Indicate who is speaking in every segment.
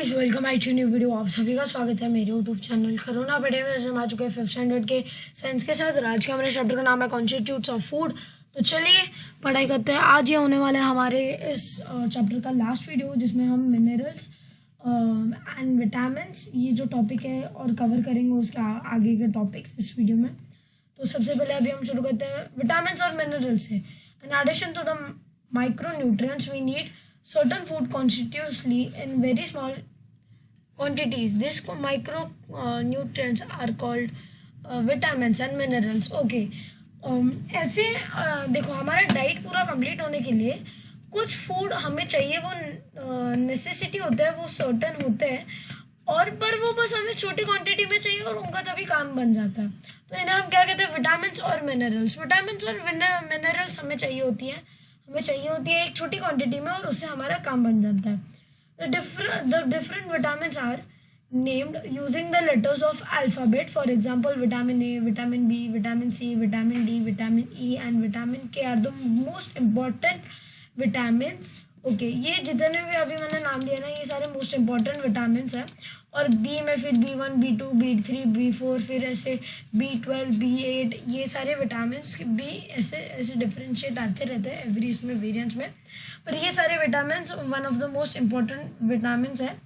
Speaker 1: Guys welcome back to new video. आप सभी का स्वागत है मेरे यूट्यूब चैनल कोरोना पढ़े में। हम आ चुके हैं 5th स्टैंडर्ड के साइंस के साथ। आज का हमारे चैप्टर का नाम है कॉन्स्टिट्यूट्स ऑफ फूड। तो चलिए पढ़ाई करते हैं। आज ये होने वाला है हमारे इस चैप्टर का लास्ट वीडियो, जिसमें हम मिनरल्स एंड विटामिन्स ये जो टॉपिक है और कवर करेंगे उसके आगे के टॉपिक्स इस वीडियो में। तो सबसे पहले अभी हम शुरू करते हैं विटामिन्स और मिनरल्स से। In addition to the micronutrients we need certain food constitutively in very small quantities. These micronutrients are called vitamins and minerals. Okay. ऐसे देखो, हमारा डाइट पूरा कंप्लीट होने के लिए कुछ फूड हमें चाहिए, वो नेसेसिटी होता है, वो सर्टन होते हैं, और पर वो बस हमें छोटी क्वांटिटी में चाहिए और उनका तभी काम बन जाता है। तो इन्हें हम क्या कहते हैं? विटामिन्स और मिनरल्स। विटामिन्स और मिनरल्स हमें चाहिए होती है एक छोटी क्वांटिटी में, और उससे हमारा काम बन जाता है। The different vitamins are named using the letters of alphabet. For example, vitamin A, vitamin B, vitamin C, vitamin D, vitamin E and vitamin K are the most important vitamins. Okay, ये जितने भी अभी मैंने नाम लिया ना, ये सारे मोस्ट इम्पॉर्टेंट विटामिन्स हैं। और बी में फिर B1, B2, B3, B4, फिर ऐसे B12, B8, ये सारे विटामिन्स भी ऐसे डिफरेंशिएट आते रहते हैं एवरी इसमें वेरिएंट्स में। पर ये सारे vitamins one of the most important vitamins है।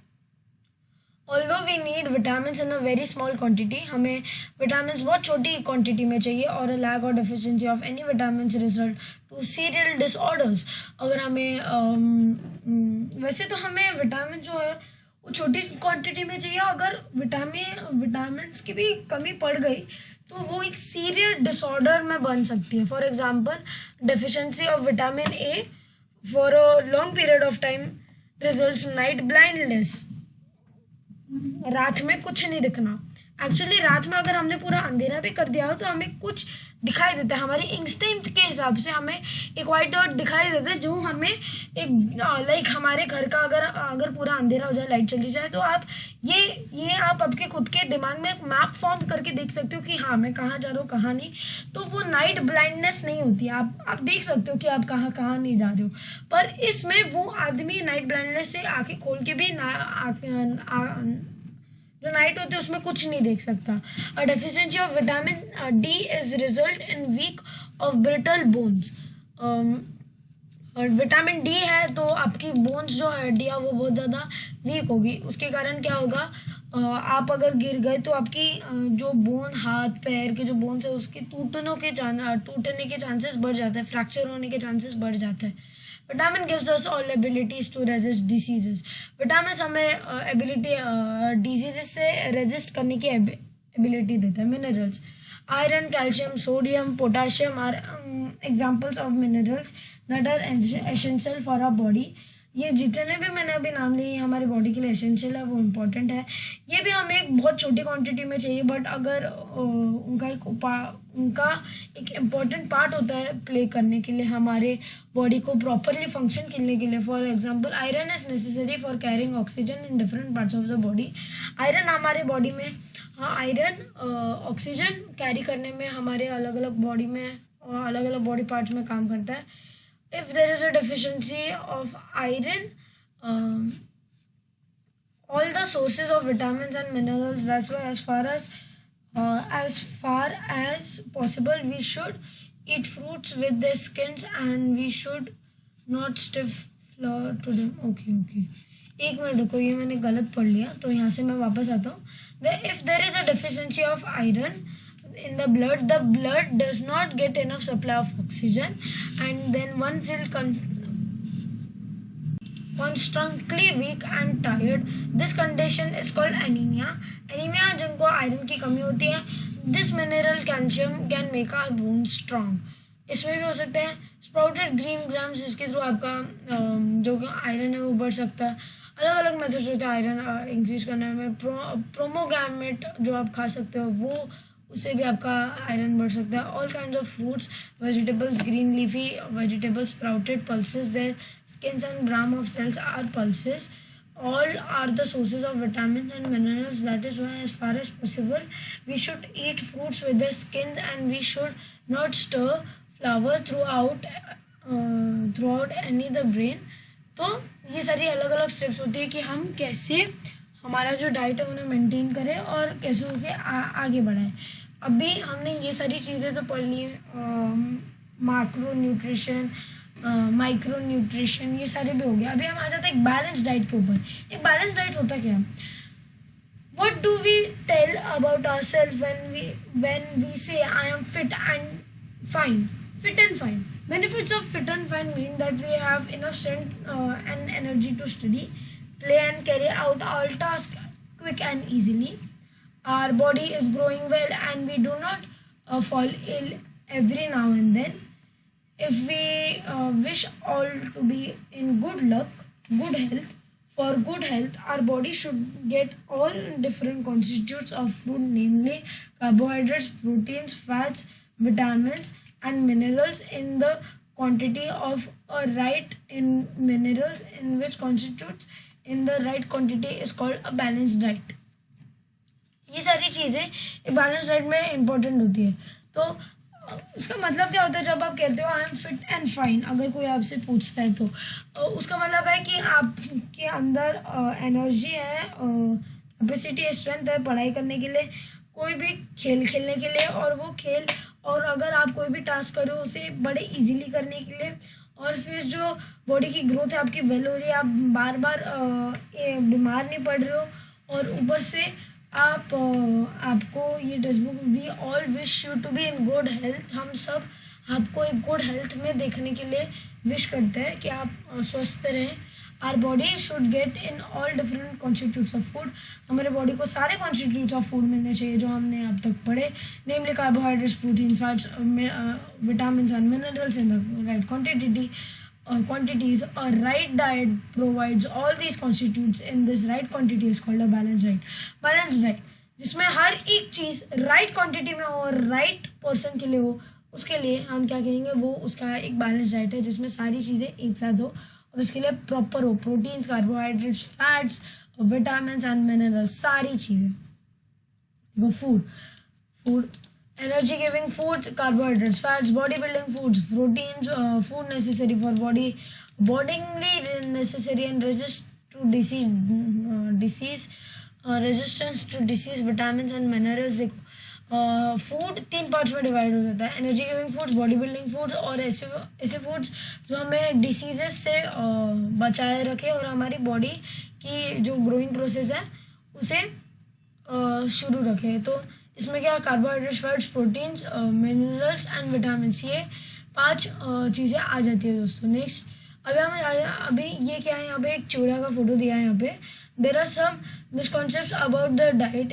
Speaker 1: Although we need vitamins in a very small quantity, हमें विटामिन्स बहुत छोटी क्वांटिटी में चाहिए, और अ लैक और deficiency of any vitamins result to serial disorders. अगर हमें वैसे तो हमें विटामिन जो है वो छोटी क्वांटिटी में चाहिए, अगर विटामिन्स की भी कमी पड़ गई तो वो एक सीरियल डिसऑर्डर में बन सकती है। For example, deficiency of vitamin A for a long period of time results night blindness, रात में कुछ नहीं दिखना। एक्चुअली रात में अगर हमने पूरा अंधेरा भी कर दिया हो तो हमें कुछ दिखाई देता है, हमारी इंस्टिंक्ट के हिसाब से हमें एक वाइट डॉट दिखाई देता है, जो हमें एक लाइक हमारे घर का अगर पूरा अंधेरा हो जाए, लाइट चली जाए, तो आप ये आप आपके खुद के दिमाग में एक मैप फॉर्म करके देख सकते हो कि हाँ, मैं कहाँ जा रहा हूँ, कहाँ नहीं। तो वो नाइट ब्लाइंडनेस नहीं होती, आप देख सकते हो कि आप कहाँ नहीं जा रहे हो। पर इसमें वो आदमी नाइट ब्लाइंडनेस से आँखें खोल के भी जो नाइट होती है उसमें कुछ नहीं देख सकता। A deficiency of vitamin D is result in weak of brittle bones. और विटामिन डी है तो आपकी बोन्स जो हड्डियाँ वो बहुत ज़्यादा वीक होगी। उसके कारण क्या होगा, आप अगर गिर गए तो आपकी जो बोन, हाथ पैर के जो बोन्स है उसके टूटने के चांसेस बढ़ जाते हैं, फ्रैक्चर होने के चांसेस बढ़ जाते हैं। Vitamin gives us all abilities to resist diseases. Vitamin हमें एबिलिटी डिजीजेस से रेजिस्ट करने की एबिलिटी देता है। Minerals, iron, calcium, sodium, potassium are examples of minerals that are essential for our body. ये जितने भी मैंने अभी नाम लिए हमारे बॉडी के लिए एसेंशियल है, वो इम्पोर्टेंट है। ये भी हमें एक बहुत छोटी क्वांटिटी में चाहिए, बट अगर उनका एक इम्पॉर्टेंट पार्ट होता है प्ले करने के लिए, हमारे बॉडी को प्रॉपरली फंक्शन करने के लिए। For example, iron is necessary for carrying oxygen in different parts of the body. Iron हमारे बॉडी में, आयरन ऑक्सीजन कैरी करने में हमारे अलग अलग बॉडी पार्ट्स में काम करता है। If there is a deficiency of iron, all the sources of vitamins and minerals, that's why as far as possible we should eat fruits with their skins, and we should not stiff flour to them. Okay. एक minute रुको, ये मैंने गलत पढ़ लिया, तो यहाँ से मैं वापस आता हूँ। If there is a deficiency of iron in the blood does not get enough supply of oxygen, and then one will constantly weak and tired. This condition is called anemia. जिनको आयरन की कमी होती है। This mineral calcium can make our bones strong. इसमें भी हो सकते हैं स्प्राउटेड ग्रीन ग्राम्स, जिसके थ्रू आपका जो आयरन है वो बढ़ सकता है। अलग अलग मेथड्स होते हैं आयरन इंक्रीज करने में। प्रोमोग्रामेट जो आप खा सकते हो, वो उससे भी आपका आयरन बढ़ सकता है। All kind of fruits, vegetables, green leafy vegetables, sprouted pulses, their skins and gram of cells are pulses. All are the sources of vitamins and minerals. That is why, as far as possible, we should eat fruits with their skins, and we should not stir flour throughout any the brain. तो ये सारी अलग अलग steps होती है कि हम कैसे हमारा जो डाइट है उन्हें मेंटेन करें और कैसे उसे आगे बढ़ाएं। अभी हमने ये सारी चीज़ें तो पढ़ ली, मैक्रो न्यूट्रिशन, माइक्रो न्यूट्रिशन, ये सारे भी हो गया। अभी हम आ जाते हैं एक बैलेंस डाइट के ऊपर। एक बैलेंस डाइट होता क्या है? What do we tell about ourselves when we say I am fit and fine? Fit and fine. Benefits of fit and fine mean that we have enough strength and energy to study, play and carry out all tasks quick and easily. Our body is growing well and we do not fall ill every now and then. If we wish all to be in good health, for good health, our body should get all different constituents of food, namely carbohydrates, proteins, fats, vitamins, and minerals in the quantity of a right in minerals in which constitutes in the right quantity is called a balanced diet. ये सारी चीज़ें एक balance diet में important होती है। तो इसका मतलब क्या होता है जब आप कहते हो I am fit and fine? अगर कोई आपसे पूछता है तो उसका मतलब है कि आपके अंदर एनर्जी है, कैपेसिटी है, स्ट्रेंथ है पढ़ाई करने के लिए, कोई भी खेल खेलने के लिए, और वो खेल और अगर आप कोई भी टास्क करो उसे बड़े इजीली करने के लिए, और फिर जो बॉडी की ग्रोथ है आपकी वेल हो रही है, आप बार बार बीमार नहीं पड़ रहे हो, और ऊपर से आपको ये text we all wish you to be in good health. हम सब आपको एक गुड हेल्थ में देखने के लिए विश करते हैं कि आप स्वस्थ रहें। Our body should get in all different constituents of food. हमारे बॉडी को सारे कॉन्स्टिट्यूट्स ऑफ फूड मिलने चाहिए जो हमने अब तक पढ़े, namely carbohydrates, protein, fats, vitamin and minerals in the right quantities. A right diet provides all these constitutes in this right quantity is called a balanced diet. Balanced diet जिसमें हर एक चीज़ right quantity में हो और right person के लिए हो, उसके लिए हम क्या कहेंगे, वो उसका एक बैलेंस डाइट है जिसमें सारी चीज़ें एक साथ हो और उसके लिए प्रॉपर हो, proteins, carbohydrates, fats, vitamin and minerals, सारी चीज़ें। वो food energy giving foods, carbohydrates, fats, body building foods, proteins, food necessary for bodily necessary and resist to disease, resistance to disease, vitamins and minerals। देखो food 3 parts में divide हो जाता है, energy giving foods, body building foods और ऐसे foods जो हमें diseases से बचाए रखे और हमारी बॉडी की जो ग्रोइंग प्रोसेस है उसे शुरू रखे। तो इसमें क्या, carbohydrates, fats, proteins, minerals and vitamin, ये 5 चीज़ें आ जाती है दोस्तों। नेक्स्ट अभी ये क्या है, यहाँ पे एक चूड़ा का फोटो दिया है। यहाँ पे there are some misconceptions about the diet.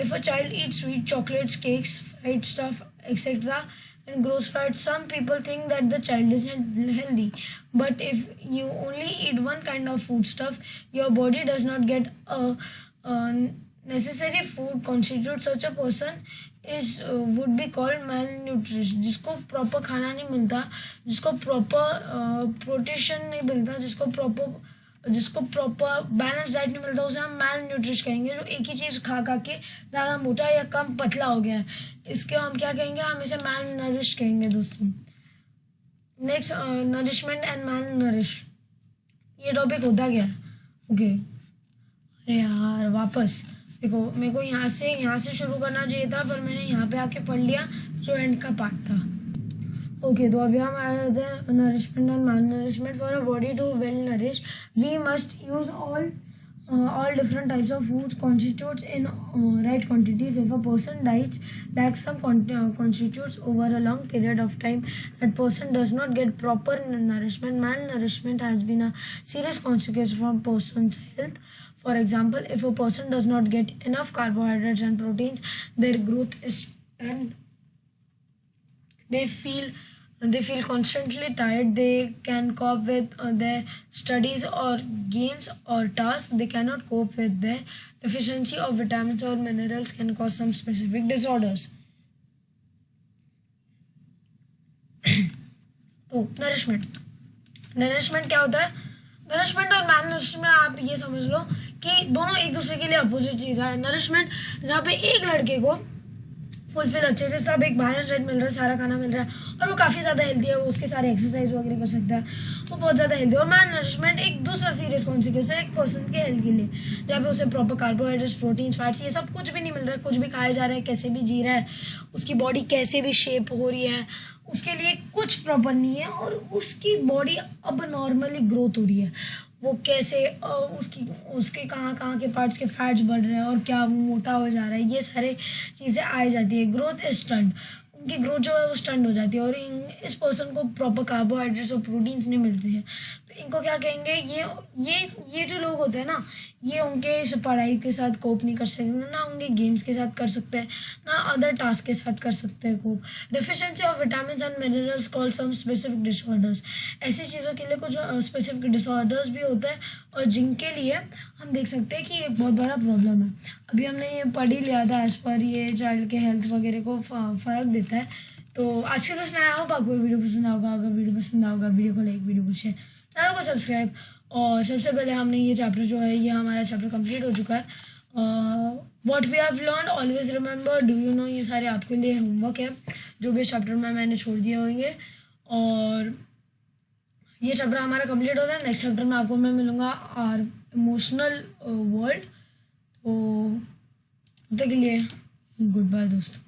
Speaker 1: If a child eat sweet, chocolates, cakes, fried stuff etcetera and gross fat, some people think that the child isn't healthy, but if you only eat one kind of food stuff, your body does not get a necessary food constitute. Such a person is would be called malnutrition, जिसको proper खाना नहीं मिलता, जिसको proper प्रोटीशन नहीं मिलता, जिसको proper balance diet नहीं मिलता, उसे हम मैल न्यूट्रिश कहेंगे। जो एक ही चीज़ खा के ज़्यादा मोटा या कम पतला हो गया है, इसके हम क्या कहेंगे, हम इसे मैल नरिश कहेंगे दोस्तों। Next, nourishment and malnourish, ये टॉपिक होता क्या है? ओके अरे यार वापस देखो, मेरे को यहाँ से शुरू करना चाहिए था, पर मैंने यहाँ पे आके पढ़ लिया जो एंड का पार्ट था। ओके तो अभी हम आ जाते हैं nourishment and malnourishment. For a body to well nourish we must use all different types of foods constitutes in right quantities. If a person diets lacks some constitutes over a long period of time, that person does not get proper nourishment. Malnourishment has been a serious consequence for a person's health. For example, if a person does not get enough carbohydrates and proteins, their growth is stunted. They feel constantly tired. They can cope with their studies or games or tasks. They cannot cope with their deficiency of vitamins or minerals can cause some specific disorders. तो nourishment क्या होता है? Nourishment और मैल nourishment आप ये समझ लो कि दोनों एक दूसरे के लिए अपोजिट चीज़ है। नरिशमेंट जहाँ पे एक लड़के को फुलफिल अच्छे से सब एक बैलेंस डाइट मिल रहा है, सारा खाना मिल रहा है और वो काफ़ी ज़्यादा हेल्दी है, वो उसके सारे एक्सरसाइज वगैरह कर सकता है, वो बहुत ज़्यादा हेल्दी है। और मैल नरिशमेंट एक दूसरा सीरियस कॉन्सिक्वेंस है एक पर्सन के हेल्थ के लिए, जहाँ पे उसे प्रॉपर कार्बोहाइड्रेट्स, प्रोटीन्स, फैट्स ये सब कुछ भी नहीं मिल रहा है, कुछ भी खाया जा रहा है, कैसे भी जी रहा है, उसकी बॉडी कैसे भी शेप हो रही है, उसके लिए कुछ प्रॉपर नहीं है और उसकी बॉडी अब नॉर्मली ग्रोथ हो रही है। वो कैसे उसकी उसके कहाँ कहाँ के पार्ट्स के फैट्स बढ़ रहे हैं और क्या वो मोटा हो जा रहा है, ये सारे चीज़ें आ जाती है। ग्रोथ स्टंट, उनकी ग्रोथ जो है वो स्टंट हो जाती है और इस पर्सन को प्रॉपर कार्बोहाइड्रेट्स और प्रोटीन्स नहीं मिलते हैं। तो इनको क्या कहेंगे, ये जो लोग होते हैं ना, ये उनके पढ़ाई के साथ कोप नहीं कर सकते ना, उनके गेम्स के साथ कर सकते हैं ना अदर टास्क के साथ कर सकते हैं cope. Deficiency of vitamin and minerals called some specific disorders, ऐसी चीज़ों के लिए कुछ स्पेसिफिक डिसऑर्डर्स भी होते हैं और जिनके लिए हम देख सकते हैं कि एक बहुत बड़ा प्रॉब्लम है। अभी हमने ये पढ़ ही लिया था, एज पर ये चाइल्ड के हेल्थ वगैरह को फ़र्क देता है। तो आज के लिए आया होगा, आपको वीडियो पसंद आएगा, अगर वीडियो पसंद आएगा वीडियो को लाइक, वीडियो को शेयर, चैनल को सब्सक्राइब। और सबसे पहले हमने ये चैप्टर जो है, ये हमारा चैप्टर कंप्लीट हो चुका है। What we have learn always remember, do you know, ये सारे आपके लिए होमवर्क है जो भी चैप्टर में मैंने छोड़ दिए होंगे। और ये चैप्टर हमारा कंप्लीट होता है। नेक्स्ट चैप्टर में आपको मैं मिलूँगा आर इमोशनल वर्ल्ड। तो तब तक के लिए गुड बाय दोस्तों।